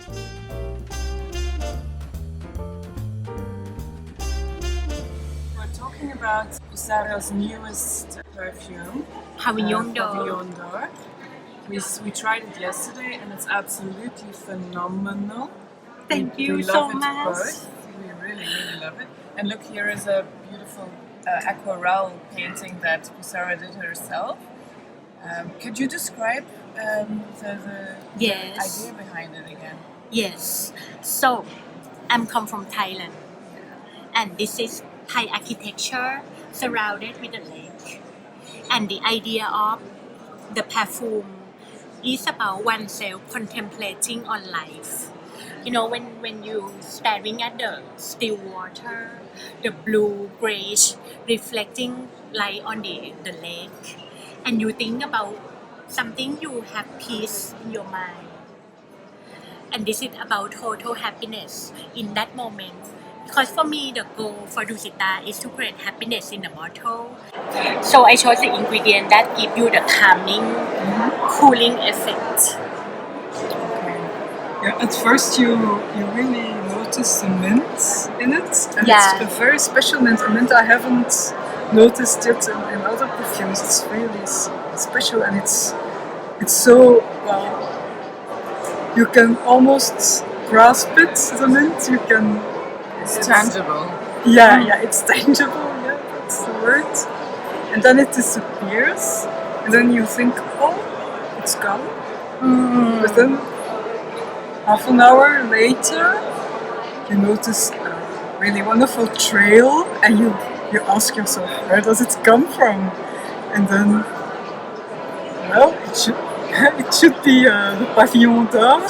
We're talking about Pissara's newest perfume, Pavillon Pavillon d'Or. We tried it yesterday and it's absolutely phenomenal. Thank we you love so it much. both. We really, really love it. And look, here is a beautiful aquarelle painting that Pissara did herself. Could you describe the Yes. idea behind it again? Yes. So, I'm come from Thailand, and this is Thai architecture surrounded with a lake. And the idea of the perfume is about oneself contemplating on life. You know, when you staring at the still water, the blue grayish reflecting light on the lake, and you think about something, you have peace in your mind. And this is about total happiness in that moment. Because for me, the goal for Dusita is to create happiness in a bottle. So I chose the ingredient that give you the calming, cooling effect. Yeah, at first you really notice the mint in it, and Yeah. it's a very special mint, a mint I haven't noticed yet in other perfumes. It's really special, and it's so well. You can almost grasp it, the mint. You can. It's tangible. Yeah, it's tangible. Yeah, that's the word. And then it disappears, and then you think, oh, it's gone. But then, half an hour later, you notice a really wonderful trail, and you ask yourself, where does it come from? And then, well, it should be the Pavillon d'Or.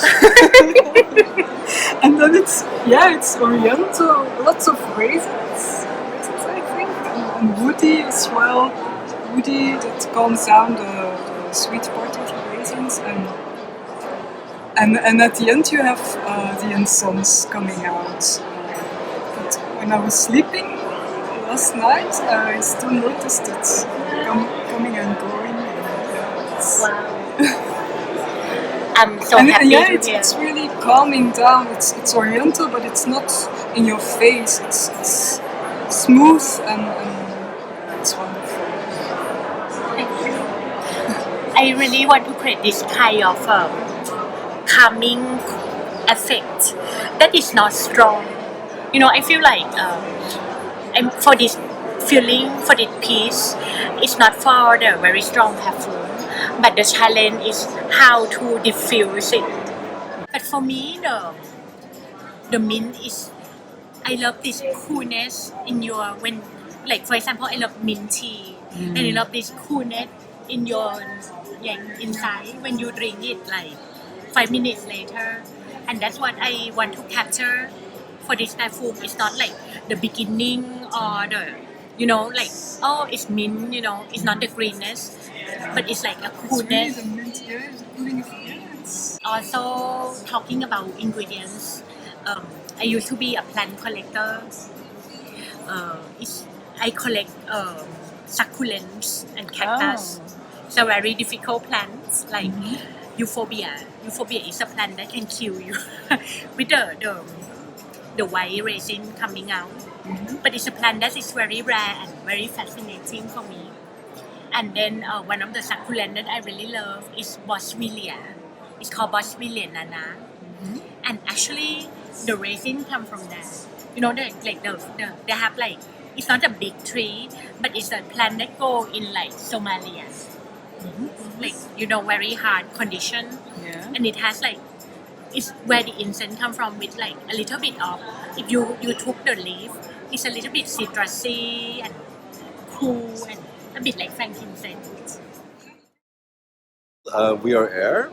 And then it's oriental, lots of raisins I think, and woody as well. Woody that calms down the sweet part of the raisins, and at the end you have the incense coming out. But when I was sleeping last night, I still noticed it coming and going. Wow. I'm so happy to hear. It's really calming down. It's oriental, but it's not in your face. It's smooth and it's wonderful. Thank you. I really want to create this kind of calming effect that is not strong. You know, I feel like I'm for this feeling, for this piece, it's not for the very strong perfume, but the challenge is how to diffuse it. But for me, the mint is, I love this coolness in your, when, like for example, I love mint tea, and I love this coolness in your inside when you drink it like 5 minutes later, and that's what I want to capture for this perfume. It's not like the beginning or the, you know, like, oh, it's mint, you know, it's not the greenness, but it's like a coolness. It's really the mint, yeah, the cooling effect. Also, talking about ingredients, I used to be a plant collector. I collect succulents and cactus. It's a very difficult plant, like euphorbia. Euphorbia is a plant that can kill you with the white resin coming out. But it's a plant that is very rare and very fascinating for me. And then one of the succulent that I really love is Boswellia. It's called Boswellia nana. And actually, the resin come from that. You know, they have like, it's not a big tree, but it's a plant that go in like Somalia. Like, you know, very hard condition. Yeah. And it has like, it's where the incense come from, with like a little bit of, if you took the leaf, it's a little bit citrusy and cool and a bit like frankincense. We are Aer.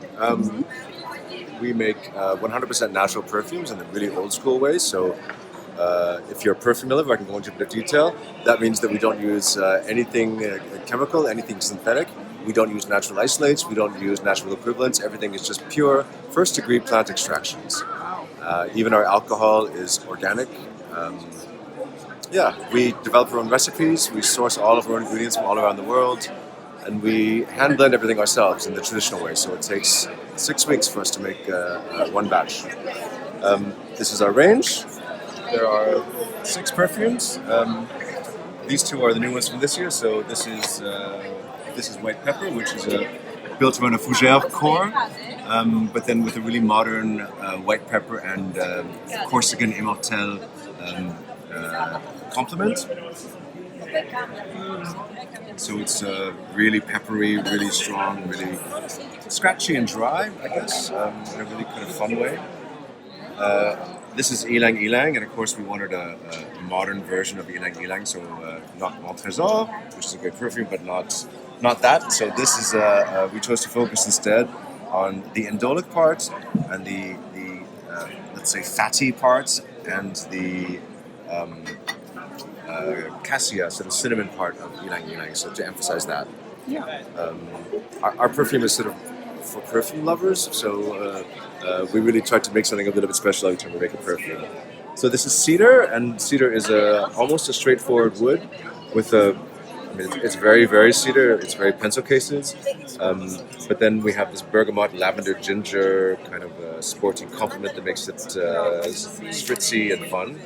We make 100% natural perfumes in the really old school way. So if you're a perfume lover, I can go into a bit of detail. That means that we don't use anything chemical, anything synthetic. We don't use natural isolates. We don't use natural equivalents. Everything is just pure first degree plant extractions. Even our alcohol is organic. We develop our own recipes. We source all of our ingredients from all around the world. and we hand blend everything ourselves in the traditional way. So it takes 6 weeks for us to make one batch. This is our range. There are 6 perfumes. These 2 are the new ones from this year. So this is white pepper, which is built around a fougère core, but then with a really modern white pepper and Corsican immortelle complement. So it's really peppery, really strong, really scratchy and dry, I guess, in a really kind of fun way. This is Ylang Ylang, and of course we wanted a modern version of Ylang Ylang, so not Maitre, which is a great perfume, but not that. So this is we chose to focus instead on the indolic part and the let's say fatty parts and the cassia, sort of cinnamon part of Ylang Ylang. So to emphasize that, our perfume is sort of for perfume lovers. So we really tried to make something a little bit special every time we make a perfume. So this is cedar, and cedar is almost a straightforward wood with it's very, very cedar. It's very pencil cases. But then we have this bergamot, lavender, ginger kind of sporty complement that makes it spritzy and fun.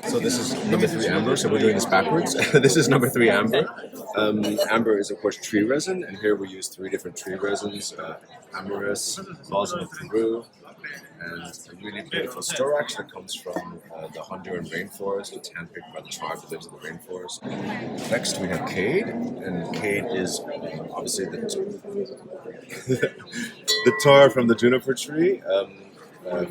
So this is number 3 amber, so we're doing this backwards. This is number 3 amber. Amber is of course tree resin, and here we use 3 different tree resins, amyris, balsam of Peru, and a really beautiful storax that comes from the Honduran rainforest. It's handpicked by the tribe that lives in the rainforest. Next we have Cade, and Cade is obviously the tar from the juniper tree,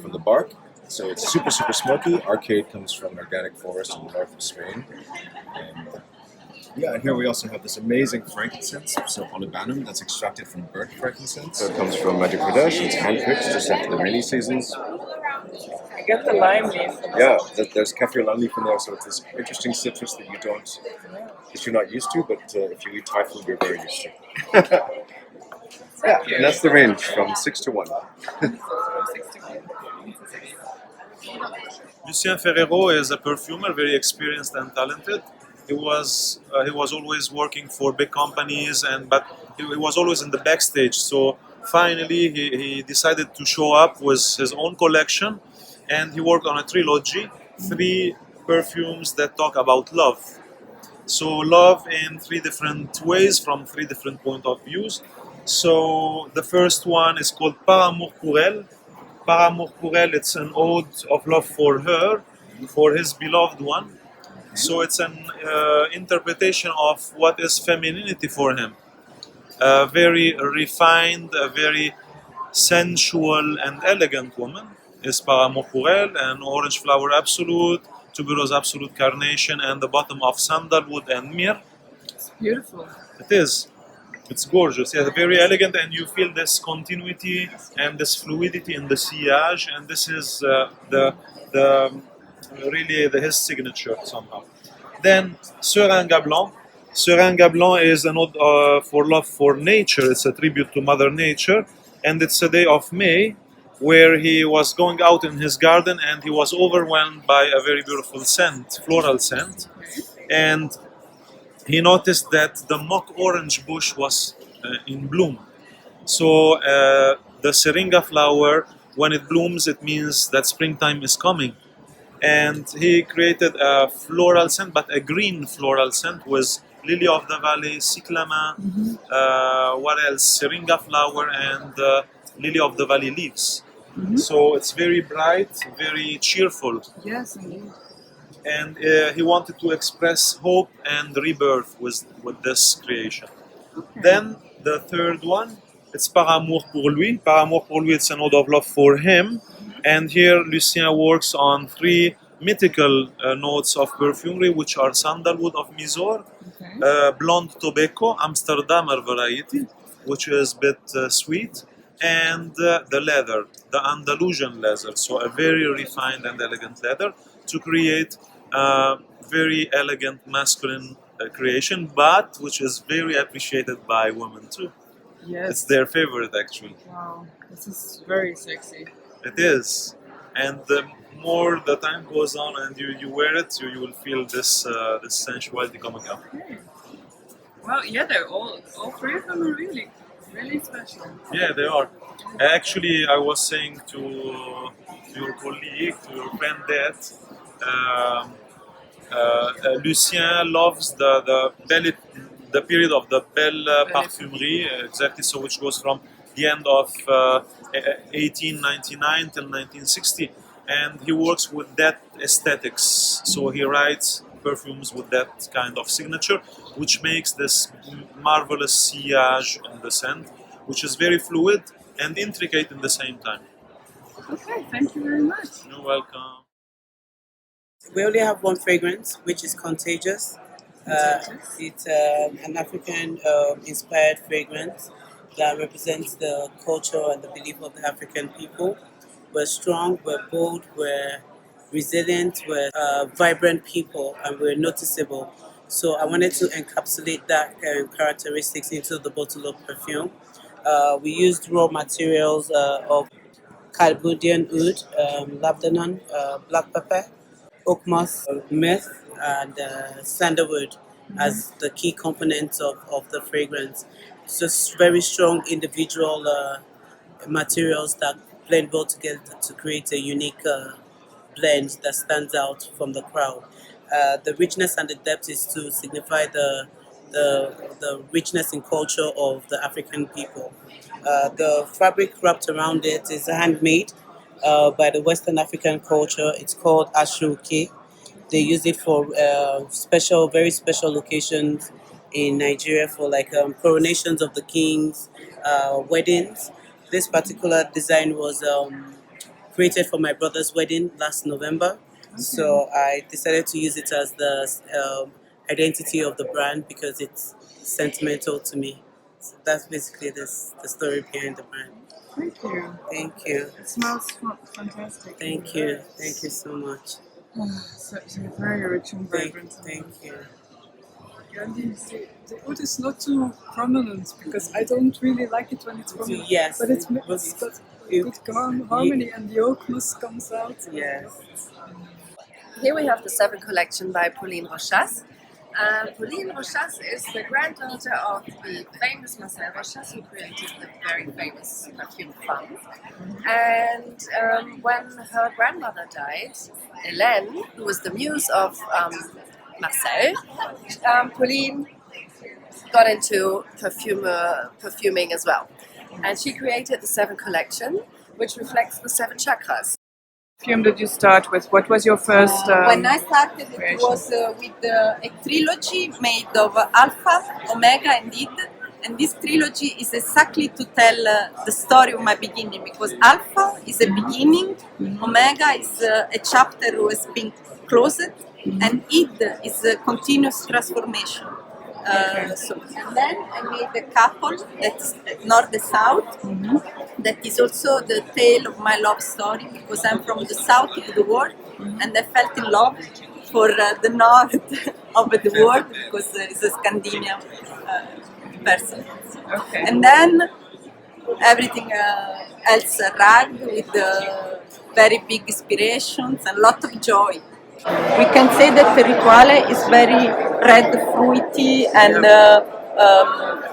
from the bark. So it's super, super smoky. Arcade comes from an organic forest in the north of Spain. And here we also have this amazing frankincense, so olibanum, that's extracted from burnt frankincense. So it comes from Madhya Pradesh. It's handpicked just after the rainy seasons. I get the lime leaf. Yeah, there's kaffir lime leaf in there, so it's this interesting citrus that you're not used to, but if you eat Thai food, you're very used to. Yeah, and that's the range from 6 to 1. Lucien Ferrero is a perfumer, very experienced and talented. He was always working for big companies, but he was always in the backstage. So finally, he decided to show up with his own collection, and he worked on a trilogy, 3 perfumes that talk about love. So love in 3 different ways, from 3 different point of views. So the first one is called Par Amour pour Elle. Par Amour pour Elle, it's an ode of love for her, for his beloved one. So it's an interpretation of what is femininity for him. A very refined, a very sensual and elegant woman is Par Amour pour Elle, an orange flower absolute, tuberose absolute carnation, and the bottom of sandalwood and myrrh. It's beautiful. It is. It's gorgeous. Yeah, very elegant, and you feel this continuity and this fluidity in the sillage, and this is his signature somehow. Then Seringa Blanc. Seringa Blanc is an ode for love for nature. It's a tribute to Mother Nature, and it's a day of May where he was going out in his garden and he was overwhelmed by a very beautiful scent, floral scent, and he noticed that the mock orange bush was in bloom. So the Seringa flower, when it blooms, it means that springtime is coming. And he created a floral scent, but a green floral scent with lily of the valley, cyclamen, what else? Seringa flower and lily of the valley leaves. So it's very bright, very cheerful. Yes, indeed. And he wanted to express hope and rebirth with this creation. Then the third one, it's Par Amour pour lui. Par Amour pour lui, it's an ode of love for him. And here Lucien works on 3 mythical notes of perfumery, which are sandalwood of Mysore, blonde tobacco, Amsterdamer variety, which is a bit sweet, and the leather, the Andalusian leather, so a very refined and elegant leather to create a very elegant masculine creation, but which is very appreciated by women too. Yes. It's their favorite actually. Wow, this is very sexy. It is, and the more the time goes on and you wear it, you will feel this sensuality coming up. Well, yeah, they're all three of them are really special. Yeah, they are. Actually, I was saying to your colleague, to your friend, that Lucien loves the period of the Belle Parfumerie, exactly. So which goes from the end of 1899 till 1960, and he works with that aesthetics. So he writes perfumes with that kind of signature, which makes this marvelous sillage in the scent, which is very fluid and intricate in the same time. Okay, thank you very much. You're welcome. We only have one fragrance, which is Contagious. It's an African inspired fragrance that represents the culture and the belief of the African people. We're strong, we're bold, we're resilient, we're vibrant people, and we're noticeable. So I wanted to encapsulate that characteristics into the bottle of perfume. We used raw materials of Cambodian oud, labdanum, black pepper, oak moss, myrrh, and sandalwood as the key components of the fragrance. It's just very strong individual materials that blend well together to create a unique blend that stands out from the crowd. The richness and the depth is to signify the richness in culture of the African people. The fabric wrapped around it is handmade by the Western African culture. It's called ashoke. They use it for very special occasions in Nigeria for like coronations of the kings, weddings. This particular design was created for my brother's wedding last November. Okay. So I decided to use it as the identity of the brand because it's sentimental to me. So that's basically the story behind the brand. Thank you. Thank you. It smells fantastic. Thank you. Thank you so much. So very rich and vibrant. Thank you. Yeah, the oud is not too prominent because I don't really like it when it's prominent. Yes. But it's got good harmony and the oak moss comes out. Yes. Here we have the 7 collection by Pauline Rochas. Pauline Rochas is the granddaughter of the famous Marcel Rochas, who created the very famous perfume fund. And when her grandmother died, Hélène, who was the muse of Marcel, Pauline got into perfuming as well. And she created the 7 collection, which reflects the 7 chakras. Perfume did you start with? What was your first? When I started, it creation? was with a trilogy made of Alpha, Omega, and Id. And this trilogy is exactly to tell the story of my beginning, because Alpha is a beginning, Omega is a chapter who has been closed, and Id is a continuous transformation. And then I made a couple that's north and south. That is also the tale of my love story, because I'm from the south of the world and I felt in love for the north of the world because it's a Scandinavian person. Okay. And then everything else arrived with very big inspirations and a lot of joy. We can say that the Rituale is very red, fruity and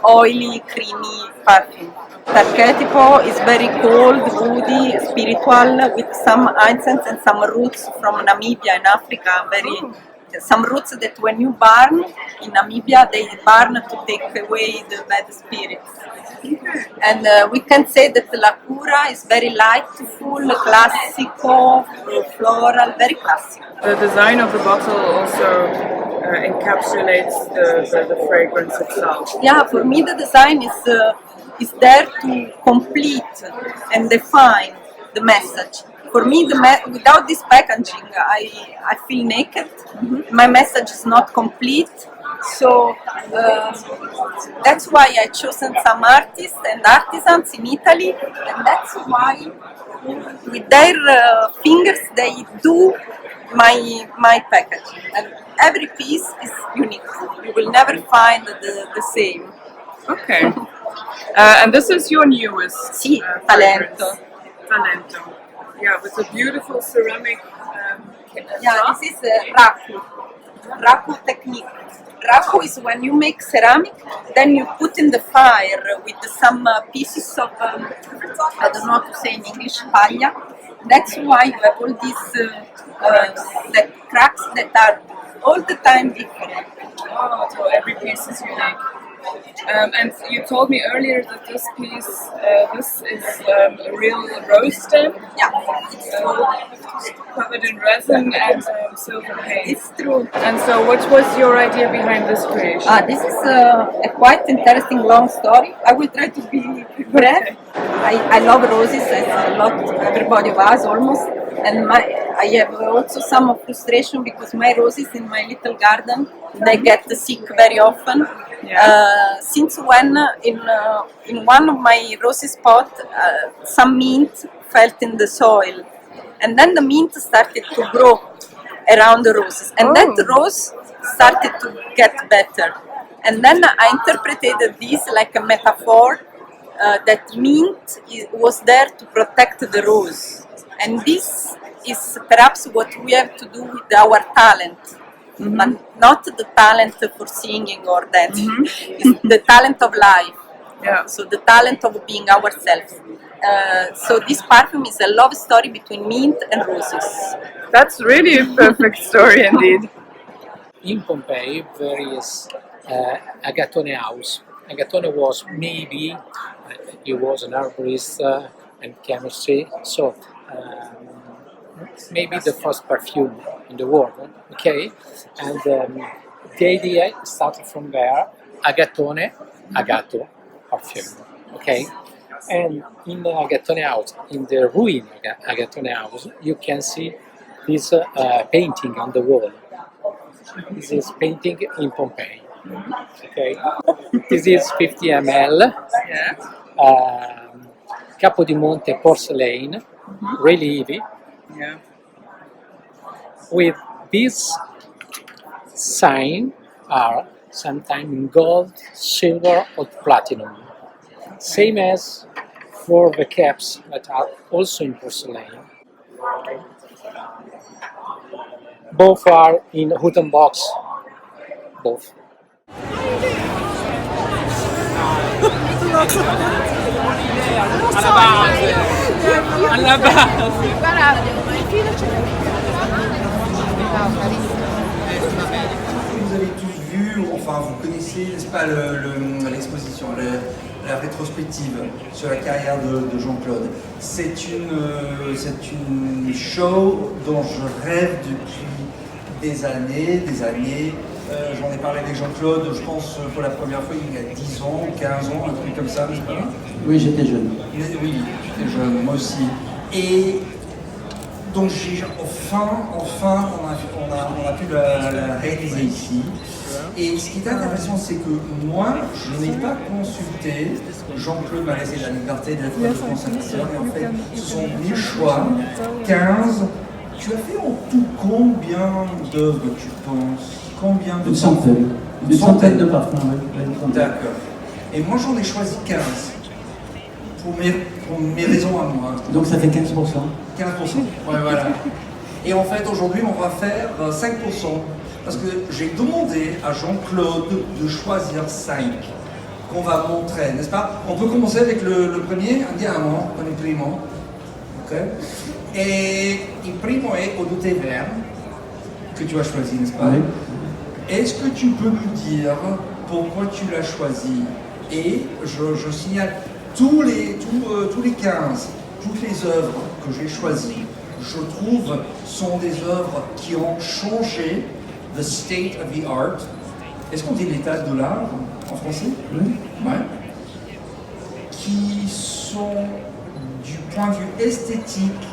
oily, creamy perfume. Archetypo is very cold, woody, spiritual, with some accents and some roots from Namibia in Africa. Some roots that when you burn in Namibia, they burn to take away the bad spirits. And we can say that La Cura is very light, full, classical, floral, very classic. The design of the bottle also encapsulates the fragrance itself. Yeah, for me the design is there to complete and define the message. For me, without this packaging, I feel naked. My message is not complete. So that's why I chosen some artists and artisans in Italy, and that's why with their fingers they do my packaging. And every piece is unique. You will never find the same. Okay. And this is your newest Sì, fragrance. Talento. Yeah, with a beautiful ceramic Yeah, this is Raku. raku technique. Raku is when you make ceramic, then you put in the fire with some pieces of, I don't know how to say in English, paglia. That's why you have all these the cracks that are all the time different. Oh, so every piece is unique. And you told me earlier that this piece, this is a real rose stem. Yeah, Covered in resin and silver paint. it's true. And so, what was your idea behind this creation? This is a quite interesting long story. I will try to be breve. I love roses, as a lot, everybody of us almost. And I have also some frustration because my roses in my little garden, they get sick very often. Yeah. Since when in one of my roses pot, some mint fell in the soil. And then the mint started to grow around the roses. And that rose started to get better. And then I interpreted this like a metaphor that mint was there to protect the rose. And this is perhaps what we have to do with our talent. But not the talent for singing or dancing. It's the talent of life. Yeah. So the talent of being ourselves. So this perfume is a love story between mint and roses. That's really a perfect story indeed. In Pompeii, there is Agathone house. Agathone was maybe, he was an herbalist and chemistry, so maybe the first perfume in the world, okay? And the idea started from there, Agathone, Agatho Parfum, okay? And in Agathone house, in the ruin Agathone house, you can see this painting on the wall. This is painting in Pompeii. Okay, this is 50 ml. Yeah. Capodimonte porcelain, really heavy. Yeah. With this sign are sometimes in gold, silver, or platinum. Same as for the caps that are also in porcelain. Both are in wooden box. Both. Alla base. Vous avez tous vu, enfin vous connaissez, n'est-ce pas, l'exposition, la rétrospective sur la carrière de Jean-Claude. C'est une show dont je rêve depuis des années. J'en ai parlé avec Jean-Claude, je pense pour la première fois il y a 10 ans, 15 ans, un truc comme ça, n'est-ce pas? Oui, j'étais jeune. Oui, j'étais jeune, moi aussi. Et donc enfin on a pu la réaliser ici. Et ce qui est intéressant, c'est que moi, je n'ai pas consulté, Jean-Claude m'a laissé la liberté d'être le concepteur, et en fait, ce sont mes choix, 15. Tu as fait en tout combien d'œuvres, tu penses? Combien de Une centaine. Une centaine de parfums, oui. D'accord. Et moi, j'en ai choisi 15. Pour mes raisons à moi. Donc ça fait 15%. 15%. Ouais, voilà. Et en fait, aujourd'hui, on va faire 5%. Parce que j'ai demandé à Jean-Claude de choisir 5 qu'on va montrer, n'est-ce pas? On peut commencer avec le premier, andiamo con il primo. Ok? Et il primo est Eau de thé vert, que tu as choisi, n'est-ce pas? Oui. Est-ce que tu peux nous dire pourquoi tu l'as choisi? Et je signale tous les 15, toutes les œuvres que j'ai choisies, je trouve, sont des œuvres qui ont changé the state of the art. Est-ce qu'on dit l'état de l'art en français? Oui. Ouais. Qui sont, du point de vue esthétique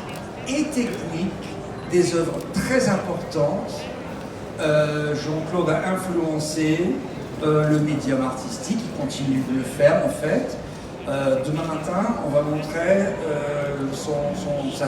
et technique, des œuvres très importantes. Jean-Claude a influencé le médium artistique, il continue de le faire en fait. Demain matin, on va montrer sa...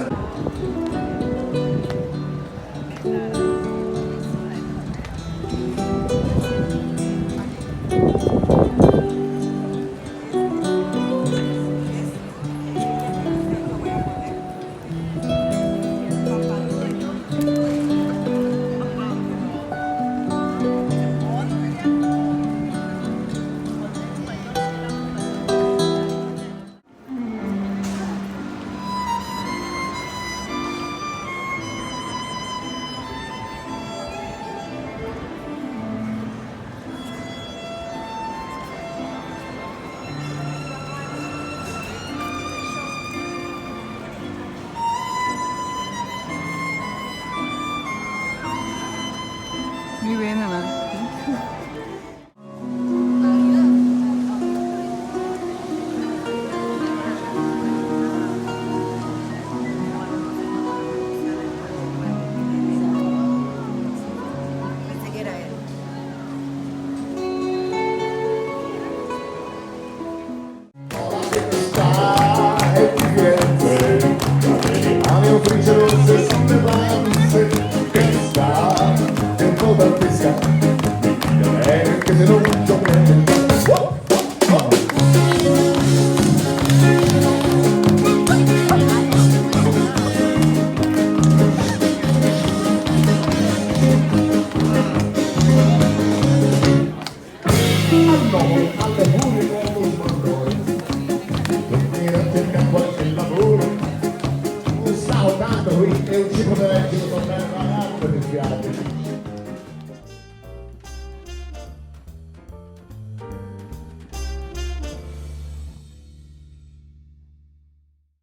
e un cibo vecchio, tornare a